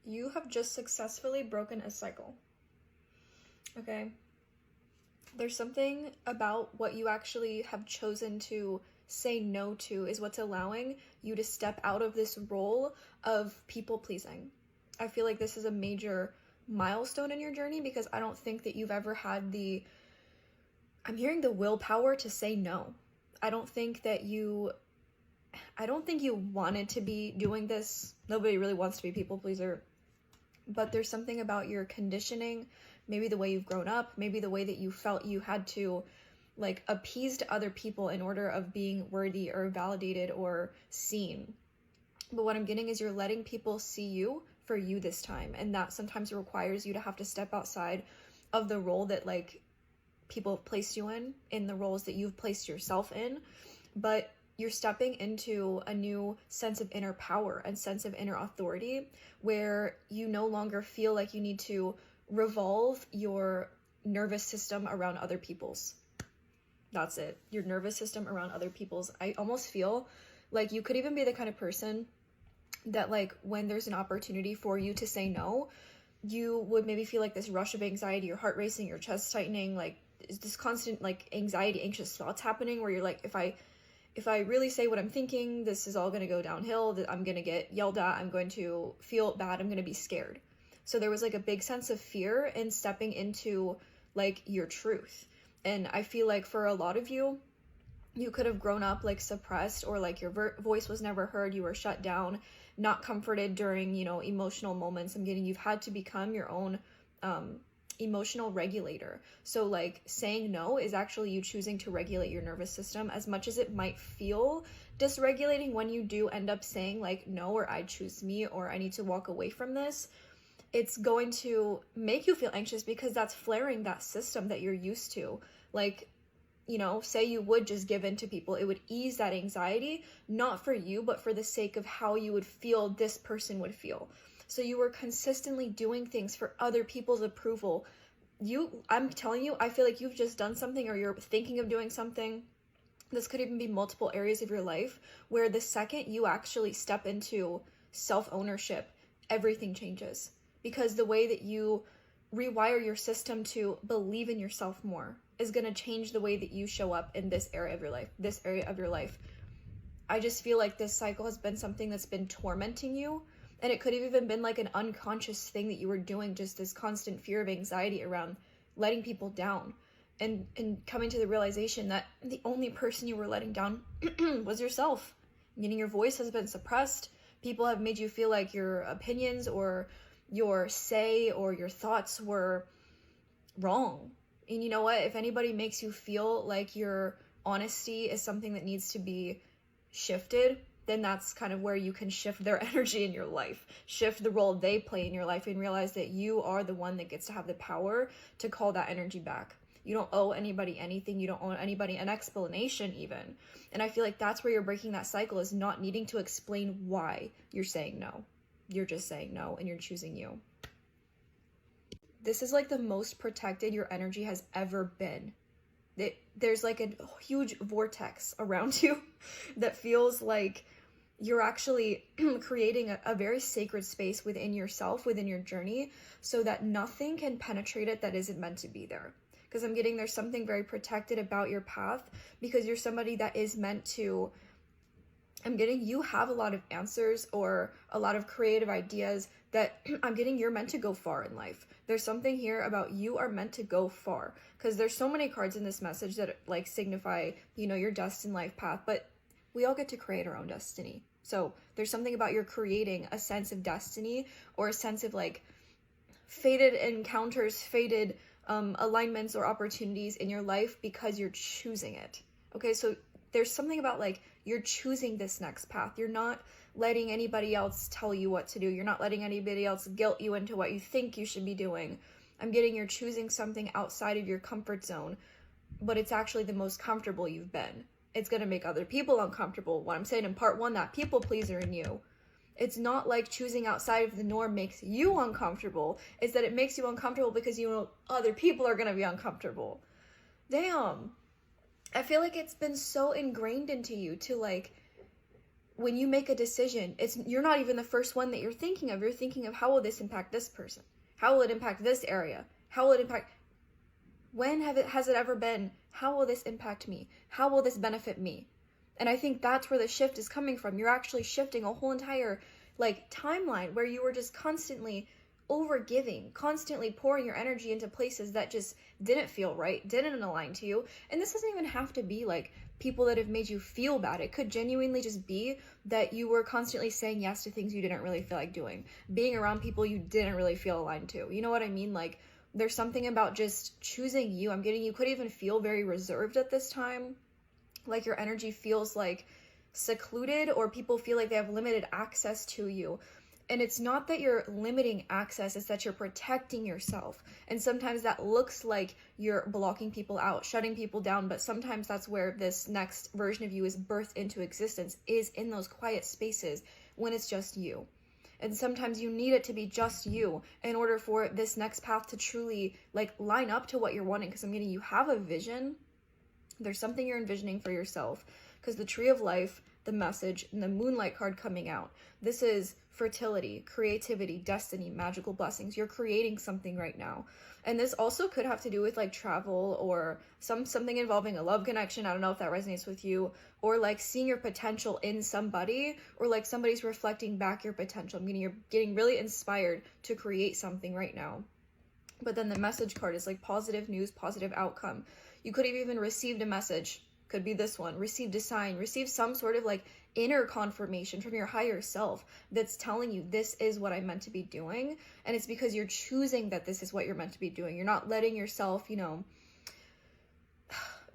You have just successfully broken a cycle. Okay? There's something about what you actually have chosen to say no to is what's allowing you to step out of this role of people pleasing. I feel like this is a major milestone in your journey because I don't think that you've ever had I'm hearing the willpower to say no. I don't think you wanted to be doing this. Nobody really wants to be a people pleaser. But there's something about your conditioning, maybe the way you've grown up, maybe the way that you felt you had to like appease to other people in order of being worthy or validated or seen. But what I'm getting is you're letting people see you for you this time. And that sometimes requires you to have to step outside of the role that like people have placed you in the roles that you've placed yourself in. But you're stepping into a new sense of inner power and sense of inner authority where you no longer feel like you need to revolve your nervous system around other people's. That's it. Your nervous system around other people's. I almost feel like you could even be the kind of person that like when there's an opportunity for you to say no, you would maybe feel like this rush of anxiety, your heart racing, your chest tightening, like this constant like anxiety, anxious thoughts happening where you're like, if I really say what I'm thinking, this is all going to go downhill, that I'm going to get yelled at, I'm going to feel bad, I'm going to be scared. So there was like a big sense of fear in stepping into like your truth. And I feel like for a lot of you, you could have grown up like suppressed or like your voice was never heard, you were shut down, not comforted during, emotional moments. I'm getting you've had to become your own emotional regulator. So like saying no is actually you choosing to regulate your nervous system, as much as it might feel dysregulating when you do end up saying like no, or I choose me, or I need to walk away from this. It's going to make you feel anxious because that's flaring that system that you're used to. Like, say you would just give in to people, it would ease that anxiety, not for you, but for the sake of how you would feel this person would feel. So you were consistently doing things for other people's approval. I'm telling you, I feel like you've just done something, or you're thinking of doing something. This could even be multiple areas of your life where the second you actually step into self-ownership, everything changes. Because the way that you rewire your system to believe in yourself more is going to change the way that you show up in this area of your life. I just feel like this cycle has been something that's been tormenting you. And it could have even been like an unconscious thing that you were doing, just this constant fear of anxiety around letting people down. And coming to the realization that the only person you were letting down was yourself. Meaning your voice has been suppressed. People have made you feel like your opinions or your say or your thoughts were wrong. And you know what? If anybody makes you feel like your honesty is something that needs to be shifted, then that's kind of where you can shift their energy in your life, shift the role they play in your life, and realize that you are the one that gets to have the power to call that energy back. You don't owe anybody anything. You don't owe anybody an explanation even. And I feel like that's where you're breaking that cycle, is not needing to explain why you're saying no. You're just saying no and you're choosing you. This is like the most protected your energy has ever been. There's like a huge vortex around you that feels like you're actually creating a very sacred space within yourself, within your journey, so that nothing can penetrate it that isn't meant to be there. Because I'm getting there's something very protected about your path, because you're somebody that is meant to, you have a lot of answers or a lot of creative ideas that you're meant to go far in life. There's something here about you are meant to go far, because there's so many cards in this message that like signify, your destined life path, but we all get to create our own destiny. So there's something about you're creating a sense of destiny, or a sense of like fated encounters, fated alignments or opportunities in your life because you're choosing it. Okay, so there's something about like you're choosing this next path. You're not letting anybody else tell you what to do. You're not letting anybody else guilt you into what you think you should be doing. You're choosing something outside of your comfort zone, but it's actually the most comfortable you've been. It's going to make other people uncomfortable. What I'm saying in part one, that people pleaser in you. It's not like choosing outside of the norm makes you uncomfortable. It's that it makes you uncomfortable because other people are going to be uncomfortable. Damn. I feel like it's been so ingrained into you to like when you make a decision, you're not even the first one that you're thinking of. You're thinking of, how will this impact this person? How will it impact this area? How will it impact... When has it ever been, how will this impact me? How will this benefit me? And I think that's where the shift is coming from. You're actually shifting a whole entire like timeline where you were just constantly over giving, constantly pouring your energy into places that just didn't feel right, didn't align to you. And this doesn't even have to be like people that have made you feel bad. It could genuinely just be that you were constantly saying yes to things you didn't really feel like doing, being around people you didn't really feel aligned to. You know what I mean? Like, there's something about just choosing you. You could even feel very reserved at this time. Like your energy feels like secluded, or people feel like they have limited access to you. And it's not that you're limiting access, it's that you're protecting yourself. And sometimes that looks like you're blocking people out, shutting people down, but sometimes that's where this next version of you is birthed into existence, is in those quiet spaces when it's just you. And sometimes you need it to be just you in order for this next path to truly like line up to what you're wanting. Because you have a vision. There's something you're envisioning for yourself. Because the Tree of Life, the message, and the Moonlight card coming out, this is fertility, creativity, destiny, magical blessings. You're creating something right now. And this also could have to do with like travel, or something involving a love connection. I don't know if that resonates with you, or like seeing your potential in somebody, or like somebody's reflecting back your potential. You're getting really inspired to create something right now. But then the message card is like positive news, positive outcome. You could have even received a message, could be this one, received a sign, received some sort of like inner confirmation from your higher self that's telling you this is what I'm meant to be doing. And it's because you're choosing that this is what you're meant to be doing. You're not letting yourself,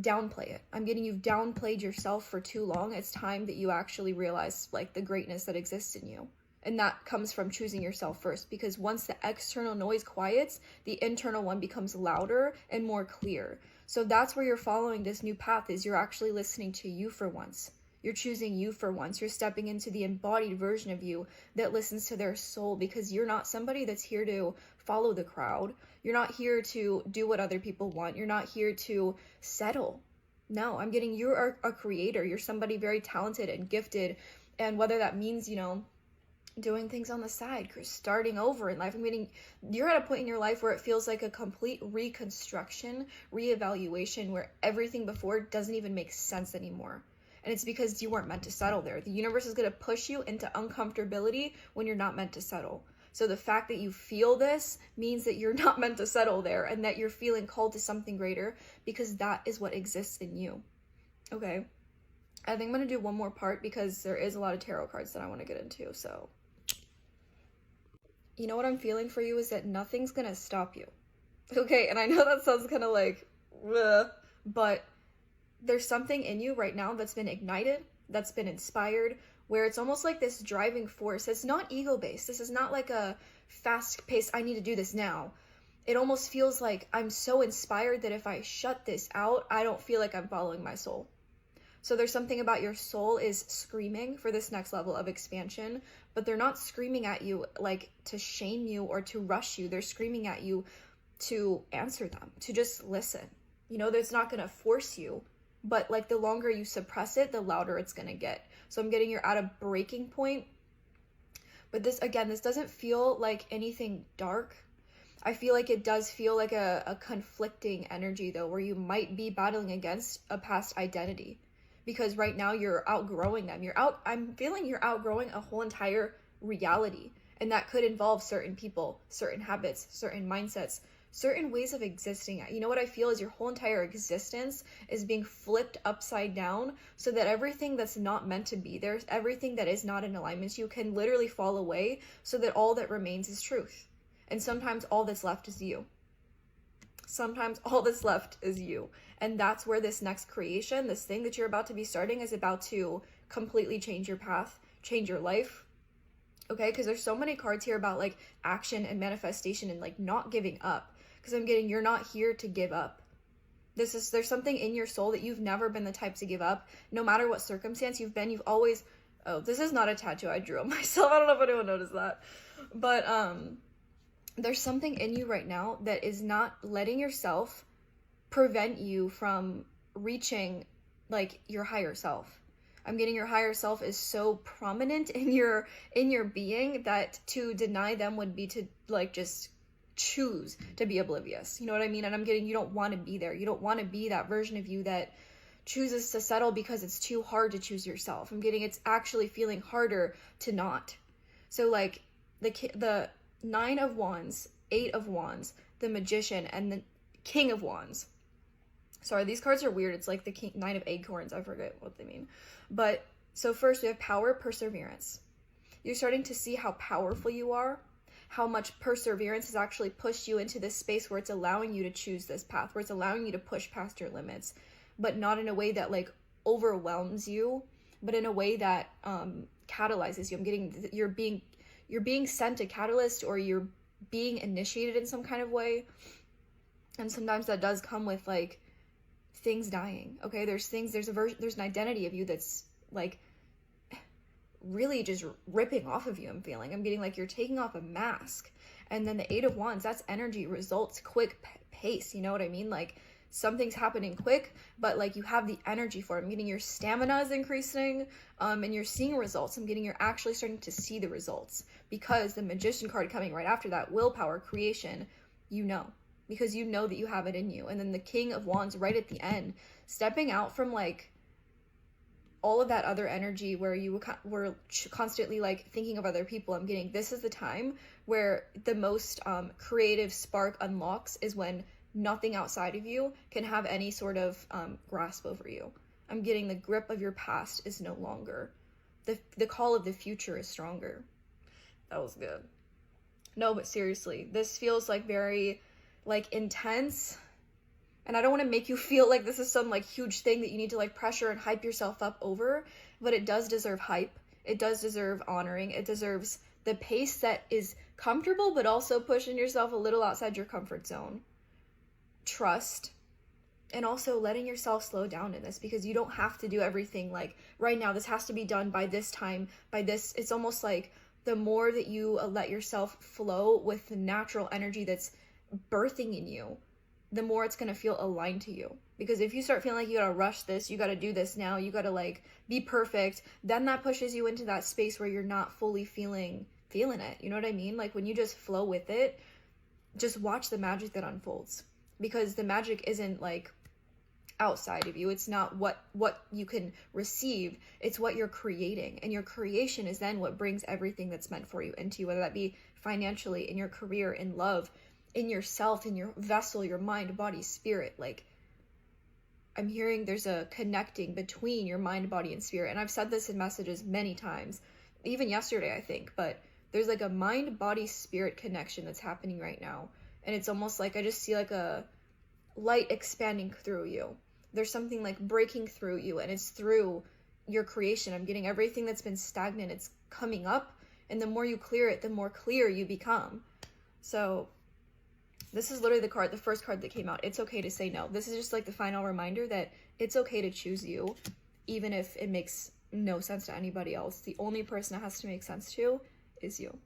downplay it. You've downplayed yourself for too long. It's time that you actually realize like the greatness that exists in you. And that comes from choosing yourself first, because once the external noise quiets, the internal one becomes louder and more clear. So that's where you're following this new path, is you're actually listening to you for once. You're choosing you for once. You're stepping into the embodied version of you that listens to their soul, because you're not somebody that's here to follow the crowd. You're not here to do what other people want. You're not here to settle. No, you're a creator. You're somebody very talented and gifted. And whether that means, doing things on the side, starting over in life. You're at a point in your life where it feels like a complete reconstruction, reevaluation, where everything before doesn't even make sense anymore. And it's because you weren't meant to settle there. The universe is going to push you into uncomfortability when you're not meant to settle. So the fact that you feel this means that you're not meant to settle there, and that you're feeling called to something greater, because that is what exists in you. Okay. I think I'm going to do one more part, because there is a lot of tarot cards that I want to get into. So what I'm feeling for you is that nothing's gonna stop you. Okay, and I know that sounds kind of like, ugh, but there's something in you right now that's been ignited, that's been inspired, where it's almost like this driving force. It's not ego-based. This is not like a fast-paced, I need to do this now. It almost feels like I'm so inspired that if I shut this out, I don't feel like I'm following my soul. So there's something about your soul is screaming for this next level of expansion, but they're not screaming at you like to shame you or to rush you. They're screaming at you to answer them, to just listen. That's not going to force you, but like the longer you suppress it, the louder it's going to get. So I'm getting you're at a breaking point. But this doesn't feel like anything dark. I feel like it does feel like a conflicting energy though, where you might be battling against a past identity. Because right now you're outgrowing them. I'm feeling you're outgrowing a whole entire reality. And that could involve certain people, certain habits, certain mindsets, certain ways of existing. What I feel is your whole entire existence is being flipped upside down, so that everything that's not meant to be there, everything that is not in alignment to you, can literally fall away, so that all that remains is truth. And sometimes all that's left is you. Sometimes all that's left is you. And that's where this next creation, this thing that you're about to be starting, is about to completely change your path, change your life. Okay, because there's so many cards here about like action and manifestation and like not giving up. Because I'm getting you're not here to give up. There's something in your soul that you've never been the type to give up. No matter what circumstance you've always, this is not a tattoo I drew on myself. I don't know if anyone noticed that. But there's something in you right now that is not letting yourself prevent you from reaching like your higher self. I'm getting your higher self is so prominent in your being that to deny them would be to like just choose to be oblivious. You know what I mean? And I'm getting, you don't want to be there. You don't want to be that version of you that chooses to settle because it's too hard to choose yourself. I'm getting, it's actually feeling harder to not. So like the 9 of Wands, 8 of Wands, the Magician, and the King of Wands. Sorry, these cards are weird. It's like the 9 of Acorns. I forget what they mean. But so first we have power, perseverance. You're starting to see how powerful you are, how much perseverance has actually pushed you into this space where it's allowing you to choose this path, where it's allowing you to push past your limits, but not in a way that like overwhelms you, but in a way that catalyzes you. I'm getting, you're being sent a catalyst, or you're being initiated in some kind of way. And sometimes that does come with like things dying. Okay, there's an identity of you that's like really just ripping off of you. I'm getting like you're taking off a mask. And then the 8 of Wands, that's energy, results, quick pace. You know what I mean? Like something's happening quick, but like you have the energy for it. I'm getting your stamina is increasing, and you're seeing results. I'm getting you're actually starting to see the results, because the Magician card coming right after that, willpower, creation, you know, because you know that you have it in you. And then the King of Wands right at the end, stepping out from like all of that other energy where you were constantly like thinking of other people. I'm getting, this is the time where the most creative spark unlocks, is when nothing outside of you can have any sort of grasp over you. I'm getting the grip of your past is no longer. The call of the future is stronger. That was good. No, but seriously, this feels like very like intense. And I don't want to make you feel like this is some like huge thing that you need to like pressure and hype yourself up over, but it does deserve hype. It does deserve honoring. It deserves the pace that is comfortable, but also pushing yourself a little outside your comfort zone. Trust, and also letting yourself slow down in this, because you don't have to do everything like right now. This has to be done by this time, by this. It's almost like the more that you let yourself flow with the natural energy that's birthing in you, the more it's going to feel aligned to you. Because if you start feeling like you got to rush this, you got to do this now, you got to like be perfect, then that pushes you into that space where you're not fully feeling it. You know what I mean? Like when you just flow with it, just watch the magic that unfolds. Because the magic isn't like outside of you. It's not what you can receive. It's what you're creating. And your creation is then what brings everything that's meant for you into you, whether that be financially, in your career, in love, in yourself, in your vessel, your mind, body, spirit. Like I'm hearing there's a connecting between your mind, body, and spirit. And I've said this in messages many times, even yesterday, I think, but there's like a mind, body, spirit connection that's happening right now. And it's almost like I just see like a light expanding through you. There's something like breaking through you, and it's through your creation. I'm getting everything that's been stagnant, it's coming up, and the more you clear it, the more clear you become. So this is literally the first card that came out. It's okay to say no. This is just like the final reminder that it's okay to choose you, even if it makes no sense to anybody else. The only person it has to make sense to is you.